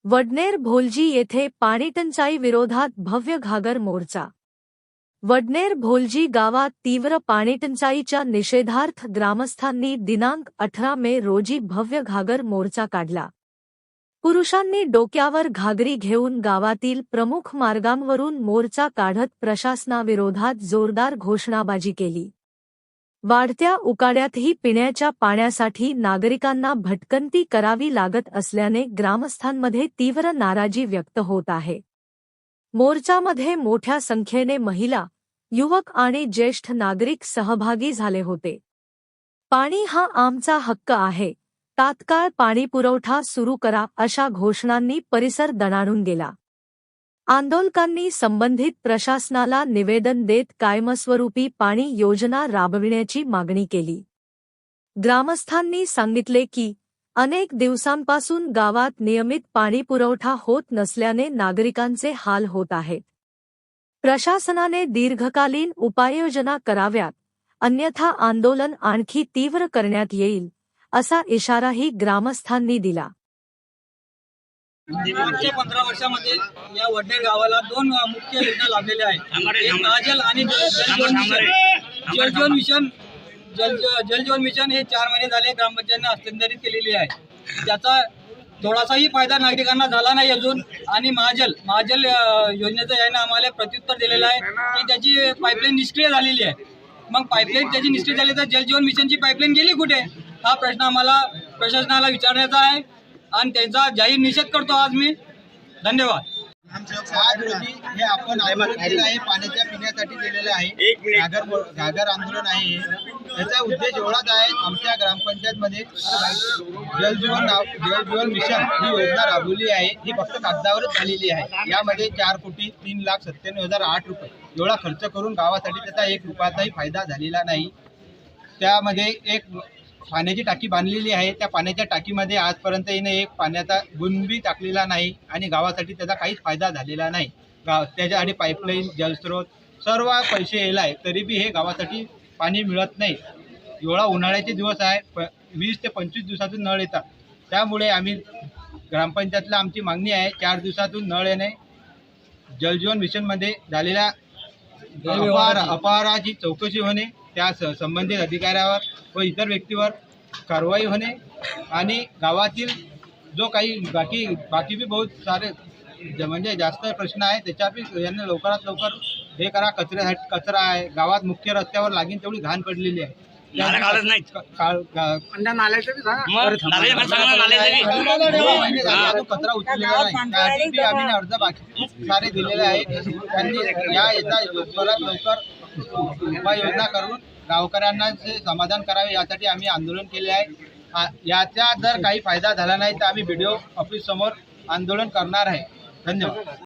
वडनेर भोलजी येथे पाणीटंचाई विरोधात भव्य घागर मोर्चा। वडनेर भोलजी गावात तीव्र पाणीटंचाईच्या निषेधार्थ ग्रामस्थांनी दिनांक 18 मे रोजी भव्य घागर मोर्चा काढला। पुरुषांनी डोक्यावर घागरी घेऊन गावातील प्रमुख मार्गांवरून मोर्चा काढत प्रशासनाविरोधात जोरदार घोषणाबाजी केली। वाढत्या उकाड्यातही पिण्याच्या पाण्यासाठी नागरिकांना भटकंती करावी लागत असल्याने ग्रामस्थांमध्ये तीव्र नाराजी व्यक्त होत आहे। मोर्चामध्ये मोठ्या संख्येने महिला, युवक आणि ज्येष्ठ नागरिक सहभागी झाले होते। पाणी हा आमचा हक्क आहे, तात्काळ पाणीपुरवठा सुरू करा अशा घोषणांनी परिसर दणाणून गेला। आंदोलकांनी संबंधित प्रशासनाला निवेदन देत कायमस्वरूपी पाणी योजना राबविण्याची मागणी केली। ग्रामस्थांनी सांगितले की अनेक दिवसांपासून गावात नियमित पाणीपुरवठा होत नसल्याने नागरिकांचे हाल होत आहेत। प्रशासनाने दीर्घकालीन उपाययोजना कराव्यात, अन्यथा आंदोलन आणखी तीव्र करण्यात येईल असा इशाराही ग्रामस्थांनी दिला। मागच्या 15 वर्षामध्ये या वडनेर गावाला 2 मुख्य योजना लाभलेल्या आहेत। एक महाजल आणि जलजीवन मिशन। जलजीवन मिशन हे 4 महिने झाले ग्रामपंचायतीने हस्तांतरित केलेली आहे। त्याचा थोडासाही फायदा नागरिकांना झाला नाही अजून। आणि महाजल योजनेचं याने आम्हाला प्रत्युत्तर दिलेलं आहे की त्याची पाईपलाईन निष्क्रिय झालेली आहे। मग पाईपलाईन त्याची निष्क्रिय झाली तर जलजीवन मिशनची पाईपलाईन गेली कुठे, हा प्रश्न आम्हाला प्रशासनाला विचारण्याचा आहे आणि त्यांचा जाहीर निषेध करतो आज मी। धन्यवाद। आज रोजी हे आपण आंदोलन केलं आहे, पाण्याच्या पिण्यासाठी केलेलं आहे। घागर आंदोलन आहे। याचा उद्देश एवढाच आहे, आमच्या ग्रामपंचायतमध्ये जलजीवन मिशन ही योजना राबवली आहे। ही फक्त कागदावरच झालेली आहे। यामध्ये 4,03,97,008 रुपये एवढा खर्च करून गावासाठी त्याचा 1 रुपयाचाही फायदा झालेला नाही। त्यामध्ये एक पाण्याची टाकी बांधलेली आहे। त्या पाण्याच्या टाकीमध्ये आजपर्यंत येणे एक पाण्याचा गुणबी टाकलेला नाही आणि गावासाठी त्याचा काहीच फायदा झालेला नाही। त्याच्यासाठी पाईपलाईन, जलस्रोत सर्व पैसे येला आहे, तरी बी हे गावासाठी पाणी मिळत नाही। एवढा उन्हाळ्याचे दिवस आहे, 20 ते 25 दिवसातून नळ येतात। त्यामुळे आम्ही ग्रामपंचायतला आमची मागणी आहे, 4 दिवसातून नळ येणे, जलजीवन मिशनमध्ये झालेल्या अपहाराची चौकशी होणे, त्या संबंधित अधिकाऱ्यावर व इतर व्यक्तीवर कारवाई होणे आणि गावातील जो काही बाकी भी बहुत सारे म्हणजे जास्त प्रश्न आहे त्याच्यापैकी यांना लवकरात लवकर हे करा। कचरा आहे गावात, मुख्य रस्त्यावर लागीन तेवढी घाण पडलेली आहे। कचरा उचललेला नाही, त्यासाठी आम्ही अर्ज बाकी सारे दिलेले आहे। त्यांनी याचा लवकरात लवकर उपाययोजना करून गावकऱ्यांना समाधान करावे यासाठी आम्ही आंदोलन केले आहे। याचा जर काही फायदा झाला नाही तर आम्ही BDO ऑफिस समोर आंदोलन करणार आहे। धन्यवाद।